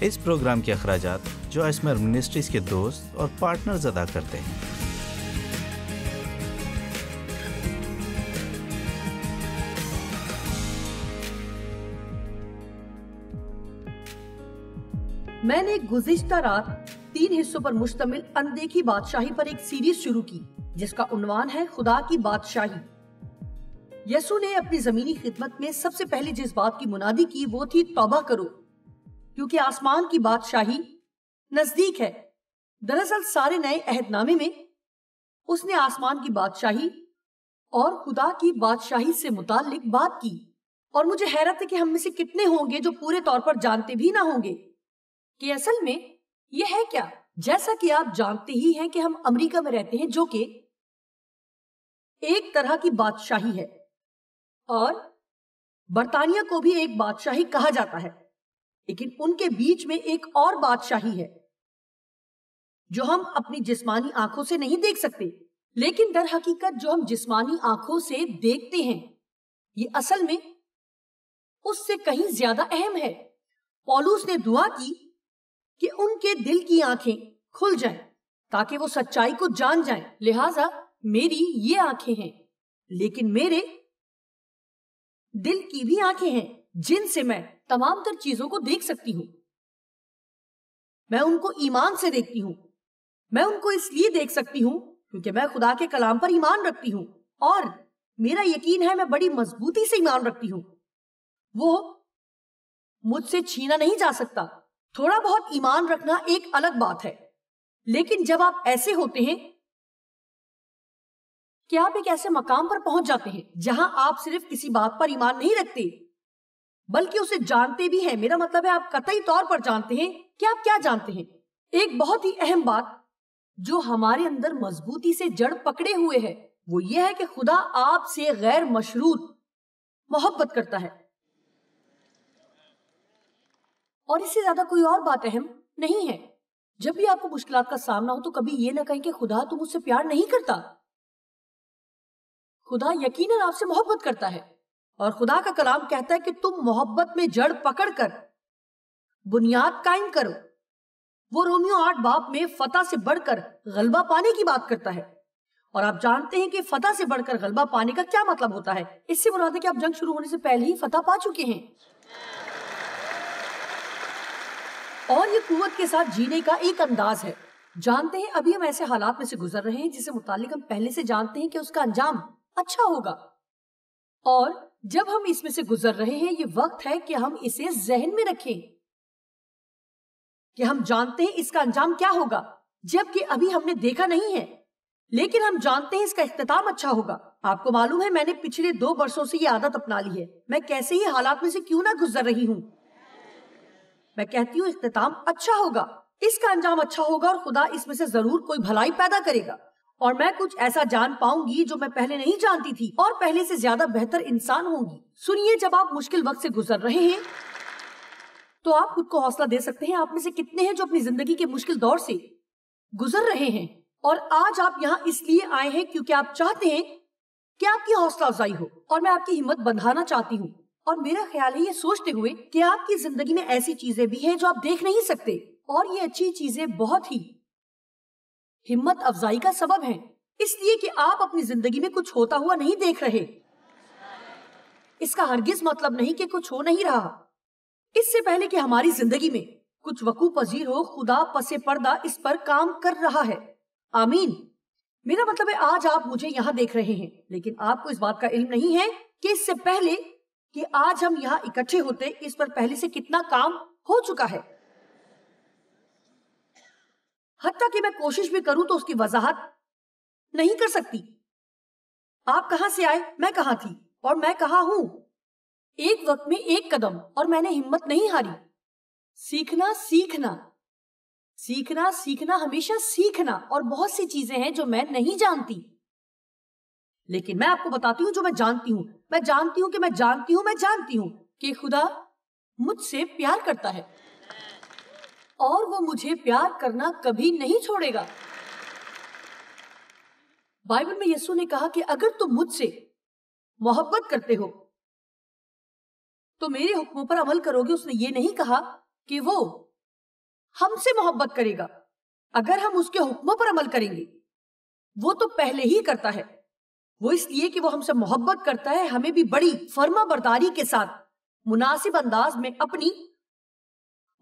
اس programme کے اخراجات جو اسمر منسٹریز کے دوست اور پارٹنرز ادا کرتے ہیں۔ میں نے گزشتہ رات 3 حصوں پر مشتمل اندیکھی بادشاہی پر ایک سیریز شروع کی جس کا عنوان ہے خدا کی بادشاہی۔ یسوع نے اپنی زمینی خدمت میں سب سے پہلے جس بات کی منادی کی وہ تھی توبہ کرو، کیونکہ آسمان کی بادشاہی نزدیک ہے۔ دراصل سارے نئے عہد نامے میں اس نے آسمان کی بادشاہی اور خدا کی بادشاہی سے متعلق بات کی، اور مجھے حیرت ہے کہ ہم میں سے کتنے ہوں گے جو پورے طور پر جانتے بھی نہ ہوں گے کہ اصل میں یہ ہے کیا۔ جیسا کہ آپ جانتے ہی ہیں کہ ہم امریکہ میں رہتے ہیں جو کہ ایک طرح کی بادشاہی ہے، اور برطانیہ کو بھی ایک بادشاہی کہا جاتا ہے، لیکن ان کے بیچ میں ایک اور بادشاہی ہے جو ہم اپنی جسمانی آنکھوں سے نہیں دیکھ سکتے، لیکن در حقیقت جو ہم جسمانی آنکھوں سے دیکھتے ہیں یہ اصل میں اس سے کہیں زیادہ اہم ہے۔ پولس نے دعا کی کہ ان کے دل کی آنکھیں کھل جائیں تاکہ وہ سچائی کو جان جائیں۔ لہٰذا میری یہ آنکھیں ہیں، لیکن میرے دل کی بھی آنکھیں ہیں جن سے میں تمام تر چیزوں کو دیکھ سکتی ہوں۔ میں ان کو ایمان سے دیکھتی ہوں۔ میں ان کو اس لیے دیکھ سکتی ہوں کیونکہ میں خدا کے کلام پر ایمان رکھتی ہوں، اور میرا یقین ہے میں بڑی مضبوطی سے ایمان رکھتی ہوں۔ وہ مجھ سے چھینا نہیں جا سکتا۔ تھوڑا بہت ایمان رکھنا ایک الگ بات ہے، لیکن جب آپ ایسے ہوتے ہیں کہ آپ ایک ایسے مقام پر پہنچ جاتے ہیں جہاں آپ صرف کسی بات پر ایمان نہیں رکھتے بلکہ اسے جانتے بھی ہیں۔ میرا مطلب ہے آپ قطعی طور پر جانتے ہیں کہ آپ کیا جانتے ہیں۔ ایک بہت ہی اہم بات جو ہمارے اندر مضبوطی سے جڑ پکڑے ہوئے ہے وہ یہ ہے کہ خدا آپ سے غیر مشروط محبت کرتا ہے، اور اس سے زیادہ کوئی اور بات اہم نہیں ہے۔ جب بھی آپ کو مشکلات کا سامنا ہو تو کبھی یہ نہ کہیں کہ خدا تم مجھ سے پیار نہیں کرتا۔ خدا یقیناً آپ سے محبت کرتا ہے، اور خدا کا کلام کہتا ہے کہ تم محبت میں جڑ پکڑ کر بنیاد قائم کرو۔ وہ رومیو 8 باب میں فتح سے بڑھ کر غلبہ پانے کی بات کرتا ہے، اور آپ جانتے ہیں کہ فتح سے بڑھ کر غلبہ پانے کا کیا مطلب ہوتا ہے۔ اس سے مراد ہے کہ آپ جنگ شروع ہونے سے پہلے ہی فتح پا چکے ہیں، اور یہ قوت کے ساتھ جینے کا ایک انداز ہے۔ جانتے ہیں ابھی ہم ایسے حالات میں سے گزر رہے ہیں جسے متعلق ہم پہلے سے جانتے ہیں کہ اس کا انجام اچھا ہوگا، اور جب ہم اس میں سے گزر رہے ہیں یہ وقت ہے کہ ہم اسے ذہن میں رکھیں کہ ہم جانتے ہیں اس کا انجام کیا ہوگا، جبکہ ابھی ہم نے دیکھا نہیں ہے، لیکن ہم جانتے ہیں اس کا اختتام اچھا ہوگا۔ آپ کو معلوم ہے میں نے پچھلے 2 برسوں سے یہ عادت اپنا لی ہے، میں کیسے ہی حالات میں سے کیوں نہ گزر رہی ہوں، میں کہتی ہوں اختتام اچھا ہوگا، اس کا انجام اچھا ہوگا، اور خدا اس میں سے ضرور کوئی بھلائی پیدا کرے گا، اور میں کچھ ایسا جان پاؤں گی جو میں پہلے نہیں جانتی تھی، اور پہلے سے زیادہ بہتر انسان ہوں گی۔ سنیے، جب آپ مشکل وقت سے گزر رہے ہیں تو آپ خود کو حوصلہ دے سکتے ہیں۔ آپ میں سے کتنے ہیں جو اپنی زندگی کے مشکل دور سے گزر رہے ہیں، اور آج آپ یہاں اس لیے آئے ہیں کیونکہ آپ چاہتے ہیں کہ آپ کی حوصلہ افزائی ہو، اور میں آپ کی ہمت بندھانا چاہتی ہوں۔ اور میرا خیال ہے یہ سوچتے ہوئے کہ آپ کی زندگی میں ایسی چیزیں بھی ہیں جو آپ دیکھ نہیں سکتے، اور یہ اچھی چیزیں بہت ہی ہمت افزائی کا سبب ہیں، اس لیے کہ آپ اپنی زندگی میں کچھ ہوتا ہوا نہیں دیکھ رہے۔ اس کا ہرگز مطلب نہیں کہ کچھ ہو نہیں رہا۔ اس سے پہلے کہ ہماری زندگی میں کچھ وقوع پذیر ہو، خدا پس پردہ اس پر کام کر رہا ہے۔ آمین۔ میرا مطلب ہے آج آپ مجھے یہاں دیکھ رہے ہیں، لیکن آپ کو اس بات کا علم نہیں ہے کہ اس سے پہلے کہ آج ہم یہاں اکٹھے ہوتے اس پر پہلے سے کتنا کام ہو چکا ہے۔ حتیٰ کہ میں کوشش بھی کروں تو اس کی وضاحت نہیں کر سکتی۔ آپ کہاں سے آئے، میں کہاں تھی، اور میں کہاں ہوں۔ ایک وقت میں ایک قدم، اور میں نے ہمت نہیں ہاری۔ سیکھنا سیکھنا سیکھنا سیکھنا ہمیشہ سیکھنا، اور بہت سی چیزیں ہیں جو میں نہیں جانتی، لیکن میں آپ کو بتاتی ہوں جو میں جانتی ہوں۔ میں جانتی ہوں کہ میں جانتی ہوں، میں جانتی ہوں کہ خدا مجھ سے پیار کرتا ہے، اور وہ مجھے پیار کرنا کبھی نہیں چھوڑے گا۔ بائبل میں یسوع نے کہا کہ اگر تم مجھ سے محبت کرتے ہو تو میرے حکموں پر عمل کرو گے۔ اس نے یہ نہیں کہا کہ وہ ہم سے محبت کرے گا اگر ہم اس کے حکموں پر عمل کریں گے. وہ تو پہلے ہی کرتا ہے. وہ اس لیے کہ وہ ہم سے محبت کرتا ہے. ہمیں بھی بڑی فرما برداری کے ساتھ مناسب انداز میں اپنی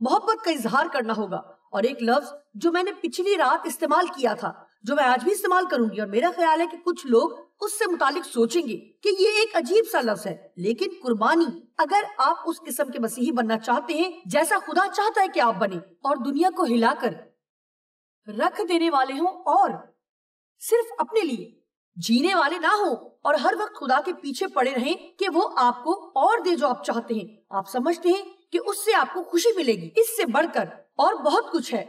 محبت کا اظہار کرنا ہوگا. اور ایک لفظ جو میں نے پچھلی رات استعمال کیا تھا, جو میں آج بھی استعمال کروں گی, اور میرا خیال ہے کہ کچھ لوگ اس سے متعلق سوچیں گے کہ یہ ایک عجیب سا لفظ ہے, لیکن قربانی. اگر آپ اس قسم کے مسیحی بننا چاہتے ہیں جیسا خدا چاہتا ہے کہ آپ بنیں, اور دنیا کو ہلا کر رکھ دینے والے ہوں, اور صرف اپنے لیے جینے والے نہ ہوں, اور ہر وقت خدا کے پیچھے پڑے رہیں کہ وہ آپ کو اور دے جو آپ چاہتے ہیں, آپ سمجھتے ہیں کہ اس سے آپ کو خوشی ملے گی. اس سے بڑھ کر اور بہت کچھ ہے.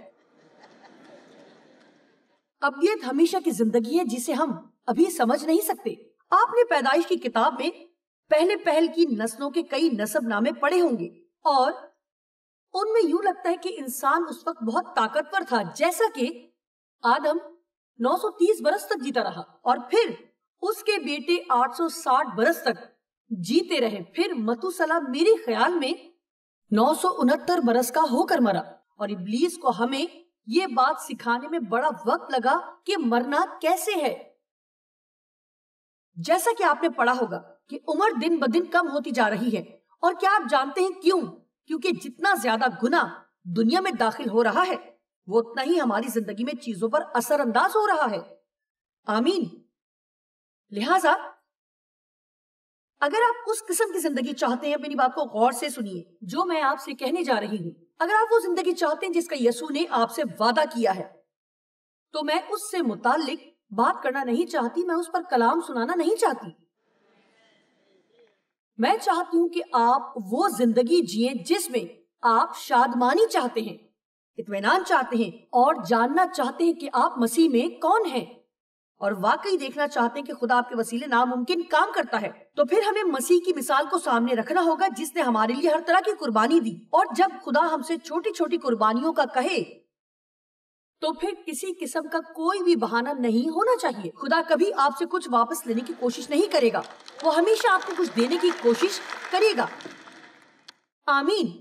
ابدیت ہمیشہ کی زندگی ہے جسے ہم ابھی سمجھ نہیں سکتے. آپ نے پیدائش کی کتاب میں پہل کی نسلوں کے کئی نسب نامے پڑھے ہوں گے, اور ان میں یوں لگتا ہے کہ انسان اس وقت بہت طاقتور تھا, جیسا کہ آدم 930 برس تک جیتا رہا, اور پھر اس کے بیٹے 860 برس تک جیتے رہے. پھر متوسلا میرے خیال میں 969 برس کا ہو کر مرا, اور ابلیس کو ہمیں یہ بات سکھانے میں بڑا وقت لگا کہ مرنا کیسے ہے. جیسا کہ آپ نے پڑھا ہوگا کہ عمر دن بدن کم ہوتی جا رہی ہے, اور کیا آپ جانتے ہیں کیوں؟ کیونکہ جتنا زیادہ گناہ دنیا میں داخل ہو رہا ہے وہ اتنا ہی ہماری زندگی میں چیزوں پر اثر انداز ہو رہا ہے. آمین. لہٰذا اگر آپ اس قسم کی زندگی چاہتے ہیں, میری بات کو غور سے سنیے جو میں آپ سے کہنے جا رہی ہوں. اگر آپ وہ زندگی چاہتے ہیں جس کا یسوع نے آپ سے وعدہ کیا ہے, تو میں اس سے متعلق بات کرنا نہیں چاہتی, میں اس پر کلام سنانا نہیں چاہتی. میں چاہتی ہوں کہ آپ وہ زندگی جئیں جس میں آپ شادمانی چاہتے ہیں, اطمینان چاہتے ہیں, اور جاننا چاہتے ہیں کہ آپ مسیح میں کون ہیں, اور واقعی دیکھنا چاہتے ہیں کہ خدا آپ کے وسیلے ناممکن کام کرتا ہے. تو پھر ہمیں مسیح کی مثال کو سامنے رکھنا ہوگا جس نے ہمارے لیے ہر طرح کی قربانی دی. اور جب خدا ہم سے چھوٹی چھوٹی قربانیوں کا کہے تو پھر کسی قسم کا کوئی بھی بہانہ نہیں ہونا چاہیے. خدا کبھی آپ سے کچھ واپس لینے کی کوشش نہیں کرے گا, وہ ہمیشہ آپ کو کچھ دینے کی کوشش کرے گا. آمین.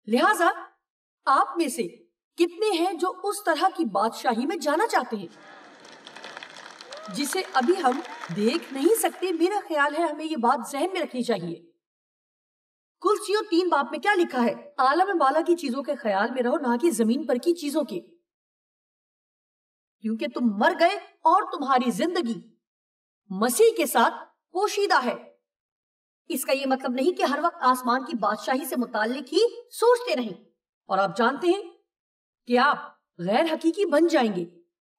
لہٰذا آپ میں سے کتنے ہیں جو اس طرح کی بادشاہی میں جانا چاہتے ہیں جسے ابھی ہم دیکھ نہیں سکتے؟ میرا خیال ہے ہمیں یہ بات ذہن میں رکھنی چاہیے. کلسیوں 3 باب میں کیا لکھا ہے؟ عالم بالا کی چیزوں کے خیال میں رہو, نہ کہ زمین پر کی چیزوں کے, کیونکہ تم مر گئے اور تمہاری زندگی مسیح کے ساتھ پوشیدہ ہے. اس کا یہ مطلب نہیں کہ ہر وقت آسمان کی بادشاہی سے متعلق ہی سوچتے رہیں, اور آپ جانتے ہیں کہ آپ غیر حقیقی بن جائیں گے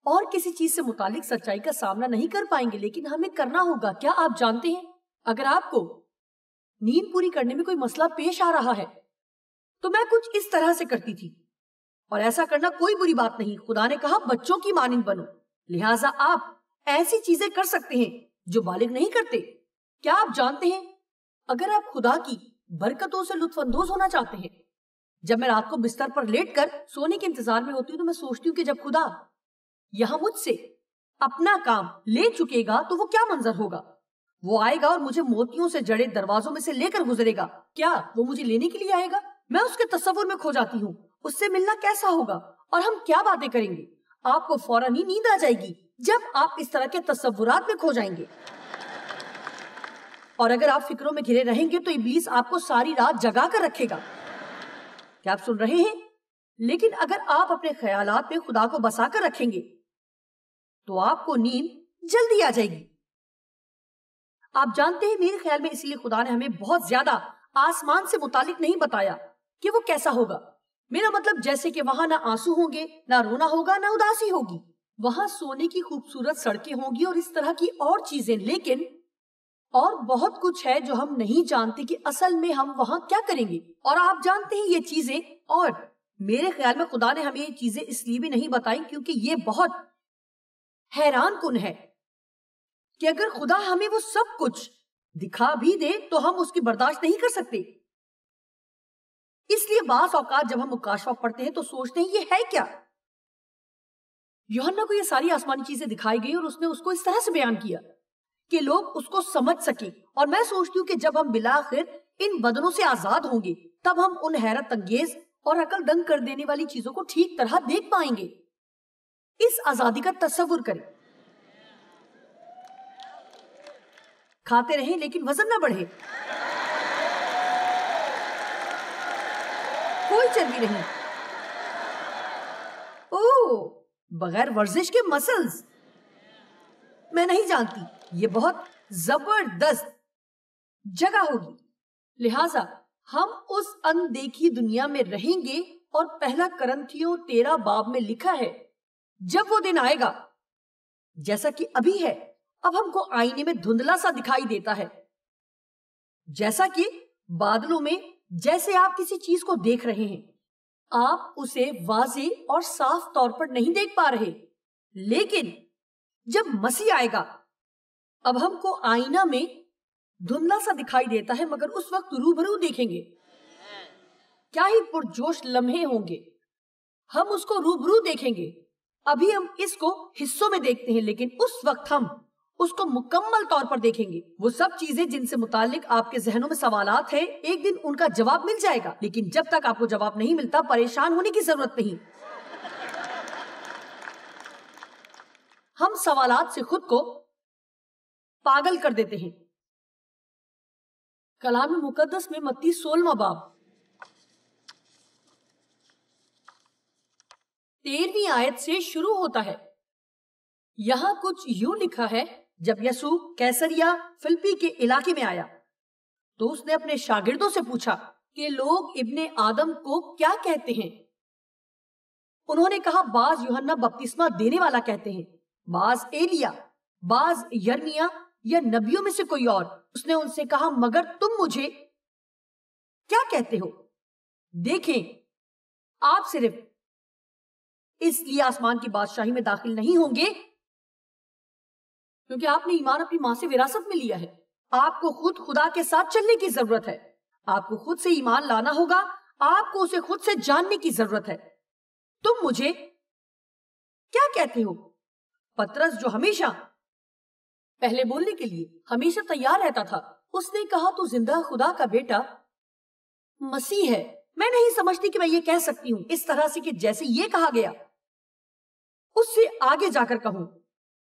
اور کسی چیز سے متعلق سچائی کا سامنا نہیں کر پائیں گے, لیکن ہمیں کرنا ہوگا. کیا آپ جانتے ہیں اگر آپ کو نیند پوری کرنے میں کوئی مسئلہ پیش آ رہا ہے تو میں کچھ اس طرح سے کرتی تھی, اور ایسا کرنا کوئی بری بات نہیں. خدا نے کہا بچوں کی مانند بنو, لہٰذا آپ ایسی چیزیں کر سکتے ہیں جو بالغ نہیں کرتے. کیا آپ جانتے ہیں اگر آپ خدا کی برکتوں سے لطف اندوز ہونا چاہتے ہیں, جب میں رات کو بستر پر لیٹ کر سونے کے انتظار میں ہوتی ہوں تو میں سوچتی ہوں کہ جب خدا یہاں مجھ سے اپنا کام لے چکے گا تو وہ کیا منظر ہوگا. وہ آئے گا اور مجھے موتیوں سے جڑے دروازوں میں سے لے کر گزرے گا. کیا وہ مجھے لینے کے لیے آئے گا؟ میں اس کے تصور میں کھو جاتی ہوں. اس سے ملنا کیسا ہوگا اور ہم کیا باتیں کریں گے؟ آپ کو فوراً ہی نیند آ جائے گی جب آپ اس طرح کے تصورات میں کھو جائیں گے. اور اگر آپ فکروں میں گھرے رہیں گے تو ابلیس آپ کو ساری رات جگا کر رکھے گا. کیا آپ سن رہے ہیں؟ لیکن اگر آپ اپنے خیالات میں خدا کو بسا کر رکھیں گے تو آپ کو نیند جلدی آ جائے گی. آپ جانتے ہیں میرے خیال میں اسی لیے خدا نے ہمیں بہت زیادہ آسمان سے متعلق نہیں بتایا کہ وہ کیسا ہوگا. میرا مطلب جیسے کہ وہاں نہ آنسو ہوں گے, نہ رونا ہوگا, نہ اداسی ہوگی. وہاں سونے کی خوبصورت سڑکیں ہوں گی اور اس طرح کی اور چیزیں, لیکن اور بہت کچھ ہے جو ہم نہیں جانتے کہ اصل میں ہم وہاں کیا کریں گے. اور آپ جانتے ہیں یہ چیزیں, اور میرے خیال میں خدا نے ہمیں یہ چیزیں اس لیے بھی نہیں بتائی کیونکہ یہ بہت حیران کن ہے کہ اگر خدا ہمیں وہ سب کچھ دکھا بھی دے تو ہم اس کی برداشت نہیں کر سکتے. اس لیے بعض اوقات جب ہم مکاشفہ پڑھتے ہیں تو سوچتے ہیں یہ ہے کیا. یوحنا کو یہ ساری آسمانی چیزیں دکھائی گئی اور اس نے اس کو اس طرح سے بیان کیا کہ لوگ اس کو سمجھ سکیں. اور میں سوچتی ہوں کہ جب ہم بالآخر ان بدنوں سے آزاد ہوں گے تب ہم ان حیرت انگیز اور عقل دنگ کر دینے والی چیزوں کو ٹھیک طرح دیکھ پائیں گے۔ اس آزادی کا تصور کریں۔ کھاتے رہیں لیکن وزن نہ بڑھے، کوئی چربی نہیں، بغیر ورزش کے مسلز۔ میں نہیں جانتی، یہ بہت زبردست جگہ ہوگی، لہٰذا ہم اس اندیکھی دنیا میں رہیں گے، اور پہلا کرنتھیوں 13 باب میں لکھا ہے، جب وہ دن آئے گا جیسا کہ ابھی ہے، اب ہم کو آئینے میں دھندلا سا دکھائی دیتا ہے، جیسا کہ بادلوں میں جیسے آپ کسی چیز کو دیکھ رہے ہیں، آپ اسے واضح اور صاف طور پر نہیں دیکھ پا رہے، لیکن جب مسیح آئے گا اب ہم کو آئینہ میں دھندلا سا دکھائی دیتا ہے، مگر اس وقت روبرو دیکھیں گے۔ کیا ہی پرجوش لمحے ہوں گے، ہم اس کو روبرو دیکھیں گے۔ ابھی ہم اس کو حصوں میں دیکھتے ہیں، لیکن اس وقت ہم اس کو مکمل طور پر دیکھیں گے۔ وہ سب چیزیں جن سے متعلق آپ کے ذہنوں میں سوالات ہیں، ایک دن ان کا جواب مل جائے گا، لیکن جب تک آپ کو جواب نہیں ملتا پریشان ہونے کی ضرورت نہیں۔ ہم سوالات سے خود کو پاگل کر دیتے ہیں۔ کلام مقدس میں متی 16واں باب 13ویں آیت سے شروع ہوتا ہے۔ یہاں کچھ یوں لکھا ہے، جب یسوع کیسریا فلپی کے علاقے میں آیا تو اس نے اپنے شاگردوں سے پوچھا کہ لوگ ابن آدم کو کیا کہتے ہیں؟ انہوں نے کہا، بعض یوحنا بپتسمہ دینے والا کہتے ہیں، بعض ایلیا، بعض یرمیا یا نبیوں میں سے کوئی اور۔ اس نے ان سے کہا، مگر تم مجھے کیا کہتے ہو؟ دیکھیں، آپ صرف اس لیے آسمان کی بادشاہی میں داخل نہیں ہوں گے کیونکہ آپ نے ایمان اپنی ماں سے وراثت میں لیا ہے۔ آپ کو خود خدا کے ساتھ چلنے کی ضرورت ہے، آپ کو خود سے ایمان لانا ہوگا، آپ کو اسے خود سے جاننے کی ضرورت ہے۔ تم مجھے کیا کہتے ہو؟ پترس، جو ہمیشہ پہلے بولنے کے لیے ہمیشہ تیار رہتا تھا، اس نے کہا، تو زندہ خدا کا بیٹا مسیح ہے۔ میں نہیں سمجھتی کہ میں یہ کہہ سکتی ہوں اس طرح سے کہ جیسے یہ کہا گیا اس سے آگے جا کر کہوں،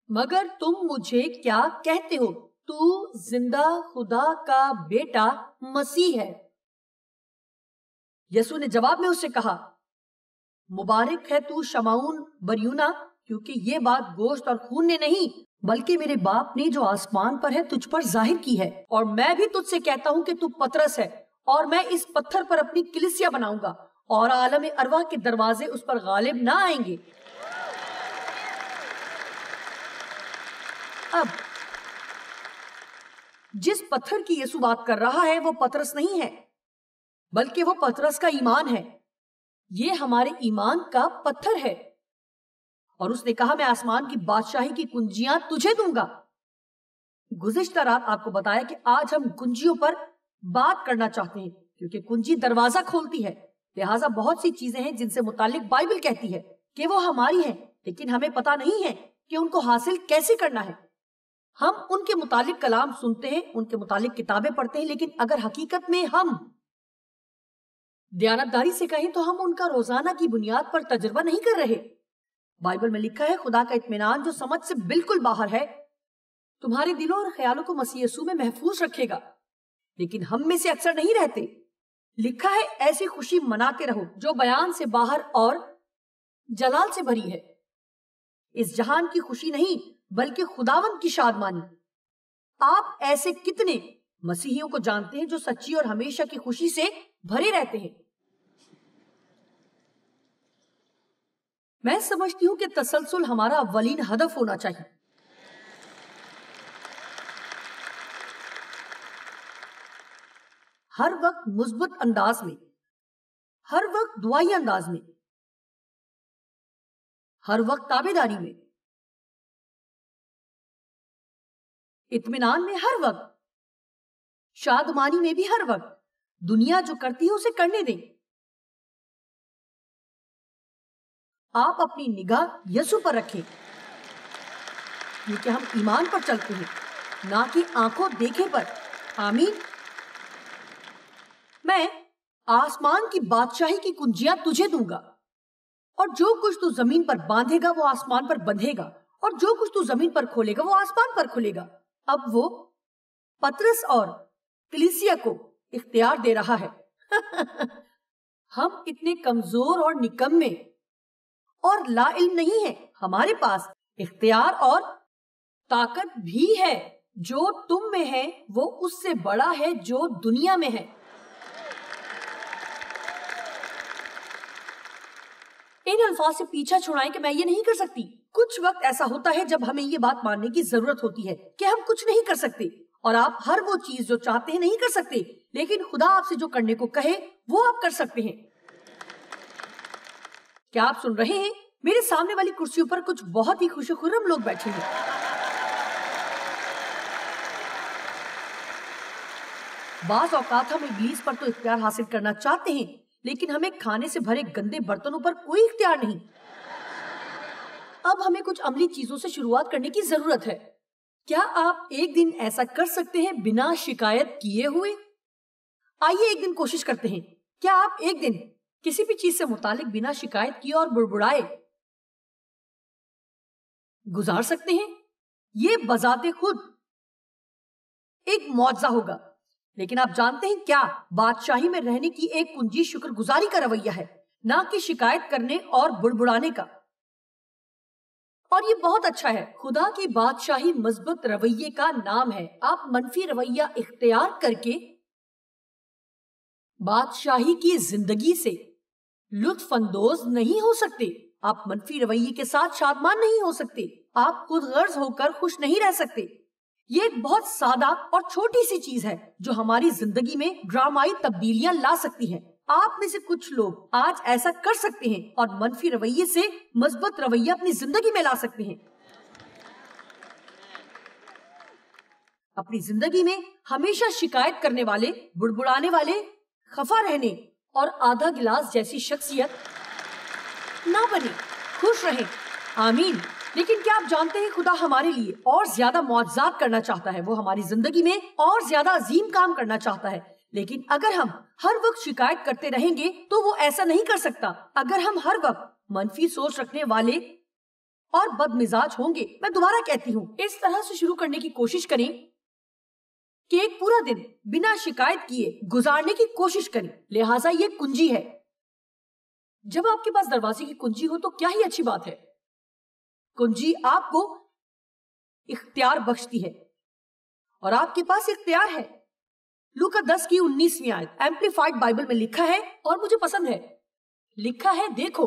مگر تم مجھے کیا کہتے ہو؟ تو زندہ خدا کا بیٹا مسیح ہے۔ یسوع نے جواب میں اس سے کہا، مبارک ہے تو شمعون بریونا، کیونکہ یہ بات گوشت اور خون نے نہیں بلکہ میرے باپ نے جو آسمان پر ہے تجھ پر ظاہر کی ہے۔ اور میں بھی تجھ سے کہتا ہوں کہ تو پترس ہے، اور میں اس پتھر پر اپنی کلیسیا بناؤں گا، اور عالم ارواح کے دروازے اس پر غالب نہ آئیں گے۔ اب جس پتھر کی یسوع بات کر رہا ہے وہ پترس نہیں ہے، بلکہ وہ پترس کا ایمان ہے۔ یہ ہمارے ایمان کا پتھر ہے۔ اور اس نے کہا، میں آسمان کی بادشاہی کی کنجیاں تجھے دوں گا۔ گزشتہ رات آپ کو بتایا کہ آج ہم کنجیوں پر بات کرنا چاہتے ہیں، کیونکہ کنجی دروازہ کھولتی ہے۔ لہٰذا بہت سی چیزیں ہیں جن سے متعلق بائبل کہتی ہے کہ وہ ہماری ہیں، لیکن ہمیں پتہ نہیں ہے کہ ان کو حاصل کیسے کرنا ہے۔ ہم ان کے متعلق کلام سنتے ہیں، ان کے متعلق کتابیں پڑھتے ہیں، لیکن اگر حقیقت میں ہم دیانتداری سے کہیں تو ہم ان کا روزانہ کی بنیاد پر تجربہ نہیں کر رہے۔ بائبل میں لکھا ہے، خدا کا اطمینان جو سمجھ سے بالکل باہر ہے تمہارے دلوں اور خیالوں کو مسیح یسوع میں محفوظ رکھے گا، لیکن ہم میں سے اکثر نہیں رہتے۔ لکھا ہے، ایسی خوشی مناتے رہو جو بیان سے باہر اور جلال سے بھری ہے۔ اس جہان کی خوشی نہیں بلکہ خداوند کی شادمانی۔ آپ ایسے کتنے مسیحیوں کو جانتے ہیں جو سچی اور ہمیشہ کی خوشی سے بھرے رہتے ہیں؟ میں سمجھتی ہوں کہ تسلسل ہمارا اولین ہدف ہونا چاہیے۔ ہر وقت مثبت انداز میں، ہر وقت دعائی انداز میں، ہر وقت تابعداری میں، اطمینان میں ہر وقت، شادمانی میں بھی ہر وقت۔ دنیا جو کرتی ہے اسے کرنے دیں۔ آپ اپنی نگاہ یسوع پر رکھیں، کیونکہ ہم ایمان پر چلتے ہیں، نہ کہ آنکھوں دیکھے پر۔ آمین۔ میں آسمان کی بادشاہی کی کنجیاں تجھے دوں گا، اور جو کچھ تو زمین پر باندھے گا وہ آسمان پر بندھے گا، اور جو کچھ تو زمین پر کھولے گا وہ آسمان پر کھلے گا۔ اب وہ پطرس اور کلیسیا کو اختیار دے رہا ہے۔ ہم اتنے کمزور اور نکمے اور لا علم نہیں ہیں، ہمارے پاس اختیار اور طاقت بھی ہے۔ جو تم میں ہے وہ اس سے بڑا ہے جو دنیا میں ہے۔ ان الفاظ سے پیچھا چھڑائیں کہ میں یہ نہیں کر سکتی۔ کچھ وقت ایسا ہوتا ہے جب ہمیں یہ بات ماننے کی ضرورت ہوتی ہے کہ ہم کچھ نہیں کر سکتے، اور آپ ہر وہ چیز جو چاہتے ہیں نہیں کر سکتے، لیکن خدا آپ سے جو کرنے کو کہے وہ آپ کر سکتے ہیں۔ کیا آپ سن رہے ہیں؟ میرے سامنے والی کرسیوں پر کچھ بہت ہی خوش و خرم لوگ بیٹھے ہیں۔ بعض اوقات ہم ابلیس پر تو اختیار حاصل کرنا چاہتے ہیں، لیکن ہمیں کھانے سے بھرے گندے برتنوں پر کوئی اختیار نہیں۔ اب ہمیں کچھ عملی چیزوں سے شروعات کرنے کی ضرورت ہے۔ کیا آپ ایک دن ایسا کر سکتے ہیں بنا شکایت کیے ہوئے؟ آئیے ایک دن کوشش کرتے ہیں۔ کیا آپ ایک دن کسی بھی چیز سے متعلق بنا شکایت کیے اور بڑبڑائے گزار سکتے ہیں؟ یہ بذات خود ایک معجزہ ہوگا، لیکن آپ جانتے ہیں کیا بادشاہی میں رہنے کی ایک کنجی شکر گزاری کا رویہ ہے، نہ کہ شکایت کرنے اور بڑبڑانے کا۔ اور یہ بہت اچھا ہے۔ خدا کی بادشاہی مثبت رویے کا نام ہے۔ آپ منفی رویہ اختیار کر کے بادشاہی کی زندگی سے لطف اندوز نہیں ہو سکتے۔ آپ منفی رویے کے ساتھ شادمان نہیں ہو سکتے۔ آپ خود غرض ہو کر خوش نہیں رہ سکتے۔ یہ ایک بہت سادہ اور چھوٹی سی چیز ہے جو ہماری زندگی میں ڈرامائی تبدیلیاں لا سکتی ہے۔ آپ میں سے کچھ لوگ آج ایسا کر سکتے ہیں اور منفی رویے سے مثبت رویہ اپنی زندگی میں لا سکتے ہیں۔ اپنی زندگی میں ہمیشہ شکایت کرنے والے، بڑبڑانے والے، خفا رہنے اور آدھا گلاس جیسی شخصیت نہ بنے۔ خوش رہیں۔ آمین۔ لیکن کیا آپ جانتے ہیں خدا ہمارے لیے اور زیادہ معجزات کرنا چاہتا ہے۔ وہ ہماری زندگی میں اور زیادہ عظیم کام کرنا چاہتا ہے، لیکن اگر ہم ہر وقت شکایت کرتے رہیں گے تو وہ ایسا نہیں کر سکتا۔ اگر ہم ہر وقت منفی سوچ رکھنے والے اور بد مزاج ہوں گے، میں دوبارہ کہتی ہوں، اس طرح سے شروع کرنے کی کوشش کریں کہ ایک پورا دن بنا شکایت کیے گزارنے کی کوشش کریں۔ لہٰذا یہ کنجی ہے۔ جب آپ کے پاس دروازے کی کنجی ہو تو کیا ہی اچھی بات ہے۔ کنجی آپ کو اختیار بخشتی ہے اور آپ کے پاس اختیار ہے۔ لوکا 10 کی 19ویں آیت ایمپلیفائڈ بائبل میں لکھا ہے اور مجھے پسند ہے۔ لکھا ہے، دیکھو،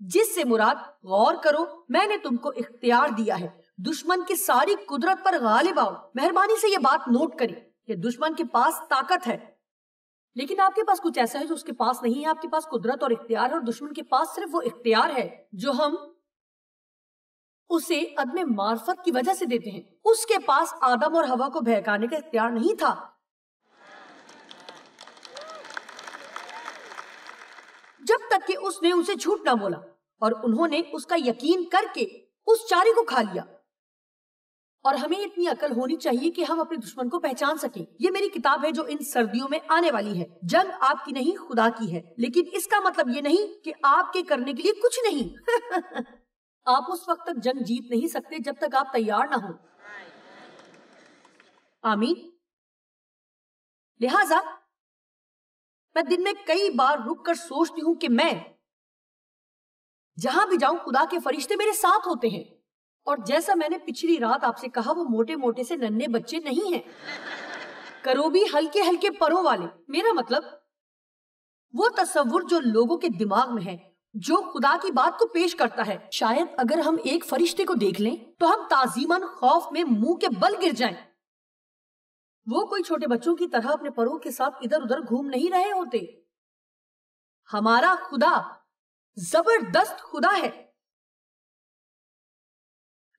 جس سے مراد غور کرو، میں نے تم کو اختیار دیا ہے، دشمن کی ساری قدرت پر غالب آؤ۔ مہربانی سے یہ بات نوٹ کریں کہ دشمن کے پاس طاقت ہے، لیکن آپ کے پاس کچھ ایسا ہے جو اس کے پاس نہیں ہے۔ آپ کے پاس قدرت اور اختیار ہے، اور دشمن کے پاس صرف وہ اختیار ہے جو ہم اسے عدم معرفت کی وجہ سے دیتے ہیں۔ اس کے پاس آدم اور حوا کو بہکانے کا اختیار نہیں تھا۔ جب تک کہ اس نے اسے جھوٹ نہ بولا اور انہوں نے اس کا یقین کر کے اس چارے کو کھا لیا۔ اور ہمیں اتنی عقل ہونی چاہیے کہ ہم اپنے دشمن کو پہچان سکیں۔ یہ میری کتاب ہے جو ان سردیوں میں آنے والی ہے۔ جنگ آپ کی نہیں، خدا کی ہے، لیکن اس کا مطلب یہ نہیں کہ آپ کے کرنے کے لیے کچھ نہیں۔ آپ اس وقت تک جنگ جیت نہیں سکتے جب تک آپ تیار نہ ہوں۔ آمین۔ لہذا میں دن میں کئی بار رک کر سوچتی ہوں کہ میں جہاں بھی جاؤں خدا کے فرشتے میرے ساتھ ہوتے ہیں، اور جیسا میں نے پچھلی رات آپ سے کہا، وہ موٹے موٹے سے ننھے بچے نہیں ہیں، کروبی ہلکے ہلکے پروں والے۔ میرا مطلب وہ تصور جو لوگوں کے دماغ میں ہے، جو خدا کی بات کو پیش کرتا ہے۔ شاید اگر ہم ایک فرشتے کو دیکھ لیں تو ہم تعظیماً خوف میں منہ کے بل گر جائیں۔ وہ کوئی چھوٹے بچوں کی طرح اپنے پروں کے ساتھ ادھر ادھر گھوم نہیں رہے ہوتے۔ ہمارا خدا زبردست خدا ہے۔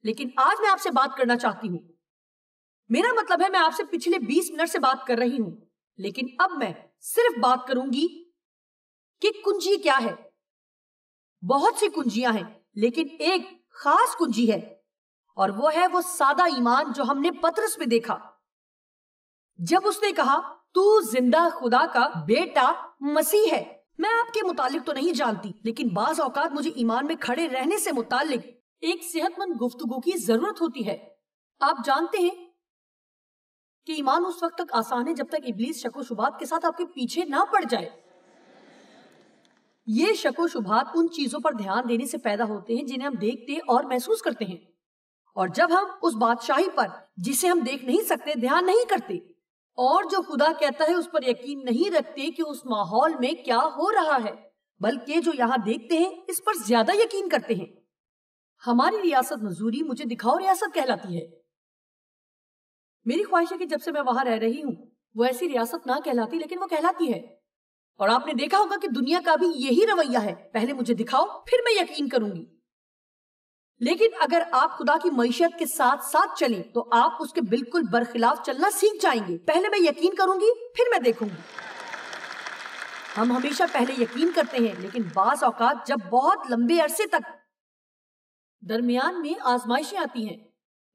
لیکن آج میں آپ سے بات کرنا چاہتی ہوں۔ میرا مطلب ہے میں آپ سے پچھلے 20 منٹ سے بات کر رہی ہوں، لیکن اب میں صرف بات کروں گی کہ کنجی کیا ہے۔ بہت سی کنجیاں ہیں، لیکن ایک خاص کنجی ہے، اور وہ ہے وہ سادہ ایمان جو ہم نے پطرس میں دیکھا۔ جب اس نے کہا، تو زندہ خدا کا بیٹا مسیح ہے. میں آپ کے متعلق تو نہیں جانتی، لیکن بعض اوقات مجھے ایمان میں کھڑے رہنے سے متعلق ایک صحت مند گفتگو کی ضرورت ہوتی ہے. آپ جانتے ہیں کہ ایمان اس وقت تک آسان ہے جب تک ابلیس شک و شبہات کے ساتھ آپ کے پیچھے نہ پڑ جائے. یہ شک و شبہات ان چیزوں پر دھیان دینے سے پیدا ہوتے ہیں جنہیں ہم دیکھتے اور محسوس کرتے ہیں، اور جب ہم اس بادشاہی پر جسے ہم دیکھ نہیں سکتے دھیان نہیں کرتے، اور جو خدا کہتا ہے اس پر یقین نہیں رکھتے کہ اس ماحول میں کیا ہو رہا ہے، بلکہ جو یہاں دیکھتے ہیں اس پر زیادہ یقین کرتے ہیں. ہماری ریاست مزوری مجھے دکھاؤ ریاست کہلاتی ہے. میری خواہش ہے کہ جب سے میں وہاں رہ رہی ہوں وہ ایسی ریاست نہ کہلاتی، لیکن وہ کہلاتی ہے. اور آپ نے دیکھا ہوگا کہ دنیا کا بھی یہی رویہ ہے، پہلے مجھے دکھاؤ پھر میں یقین کروں گی. لیکن اگر آپ خدا کی معیشت کے ساتھ ساتھ چلیں تو آپ اس کے بالکل برخلاف چلنا سیکھ جائیں گے. پہلے میں یقین کروں گی پھر میں دیکھوں گی. ہم ہمیشہ پہلے یقین کرتے ہیں، لیکن بعض اوقات جب بہت لمبے عرصے تک درمیان میں آزمائشیں آتی ہیں،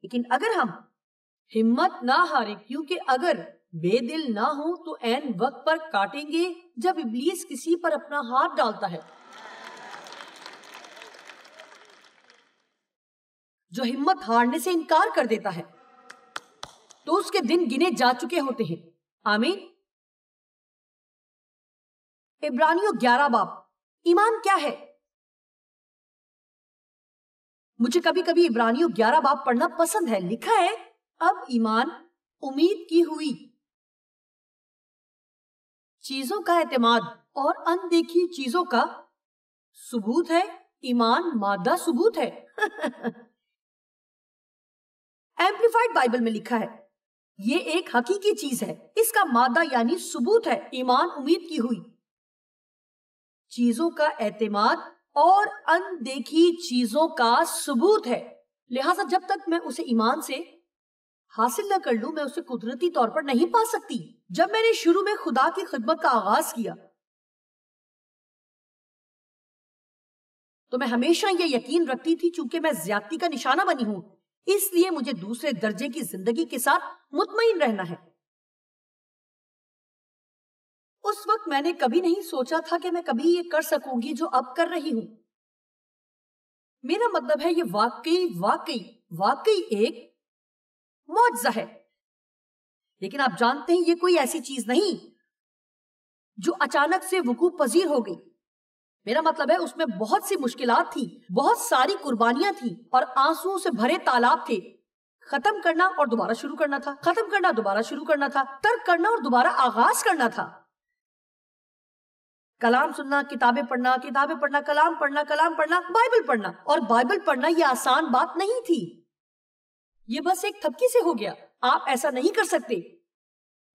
لیکن اگر ہم ہمت نہ ہاریں، کیونکہ اگر بے دل نہ ہوں تو عین وقت پر کاٹیں گے جب ابلیس کسی پر اپنا ہاتھ ڈالتا ہے. جو ہمت ہارنے سے انکار کر دیتا ہے تو اس کے دن گنے جا چکے ہوتے ہیں. آمین. عبرانیوں 11 باب. ایمان کیا ہے؟ مجھے کبھی کبھی عبرانیوں 11 باب پڑھنا پسند ہے. لکھا ہے اب ایمان امید کی ہوئی چیزوں کا اعتماد اور اندیکھی چیزوں کا ثبوت ہے. ایمان مادہ ثبوت ہے. ایمپلیفائڈ بائبل میں لکھا ہے یہ ایک حقیقی چیز ہے، اس کا مادہ یعنی ثبوت ہے. ایمان امید کی ہوئی چیزوں کا اعتماد اور اندیکھی چیزوں کا ثبوت ہے. لہٰذا جب تک میں اسے ایمان سے حاصل نہ کر لوں میں اسے قدرتی طور پر نہیں پا سکتی. جب میں نے شروع میں خدا کی خدمت کا آغاز کیا تو میں ہمیشہ یہ یقین رکھتی تھی چونکہ میں زیادتی کا نشانہ بنی ہوں، اس لیے مجھے دوسرے درجے کی زندگی کے ساتھ مطمئن رہنا ہے. اس وقت میں نے کبھی نہیں سوچا تھا کہ میں کبھی یہ کر سکوں گی جو اب کر رہی ہوں. میرا مطلب ہے یہ واقعی ایک معجزہ ہے. لیکن آپ جانتے ہیں یہ کوئی ایسی چیز نہیں جو اچانک سے وقوع پذیر ہو گئی. میرا مطلب ہے اس میں بہت سی مشکلات تھی، بہت ساری قربانیاں تھیں اور آنسوؤں سے بھرے تالاب تھے. ختم کرنا اور دوبارہ شروع کرنا تھا، ختم کرنا دوبارہ شروع کرنا تھا، ترک کرنا اور دوبارہ آغاز کرنا تھا. کلام سننا، کتابیں پڑھنا، کلام پڑھنا، بائبل پڑھنا. اور بائبل پڑھنا یہ آسان بات نہیں تھی. یہ بس ایک تھپکی سے ہو گیا. آپ ایسا نہیں کر سکتے.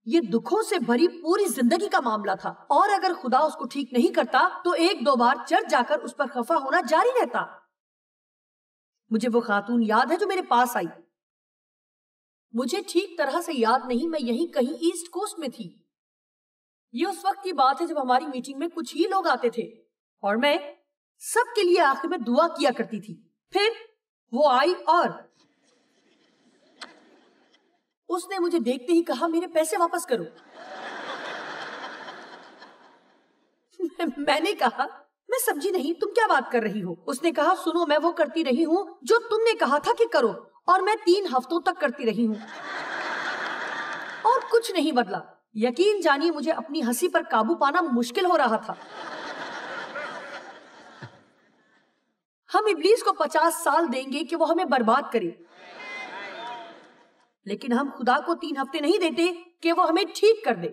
یہ دکھوں سے بھری پوری زندگی کا معاملہ تھا، اور اگر خدا اس کو ٹھیک نہیں کرتا تو ایک دو بار چرچ جا کر اس پر خفا ہونا جاری رہتا. مجھے وہ خاتون یاد ہے جو میرے پاس آئی. مجھے ٹھیک طرح سے یاد نہیں، میں یہیں کہیں ایسٹ کوسٹ میں تھی. یہ اس وقت کی بات ہے جب ہماری میٹنگ میں کچھ ہی لوگ آتے تھے اور میں سب کے لیے آخر میں دعا کیا کرتی تھی. پھر وہ آئی اور اس نے مجھے دیکھتے ہی کہا میرے پیسے واپس کرو. میں نے کہا میں سمجھی نہیں تم کیا بات کر رہی ہو. اس نے کہا سنو میں وہ کرتی رہی ہوں جو تم نے کہا تھا کہ کرو، اور میں 3 ہفتوں تک کرتی رہی ہوں اور کچھ نہیں بدلا. یقین جانیے مجھے اپنی ہنسی پر قابو پانا مشکل ہو رہا تھا. ہم ابلیس کو 50 سال دیں گے کہ وہ ہمیں برباد کرے، لیکن ہم خدا کو 3 ہفتے نہیں دیتے کہ وہ ہمیں ٹھیک کر دے.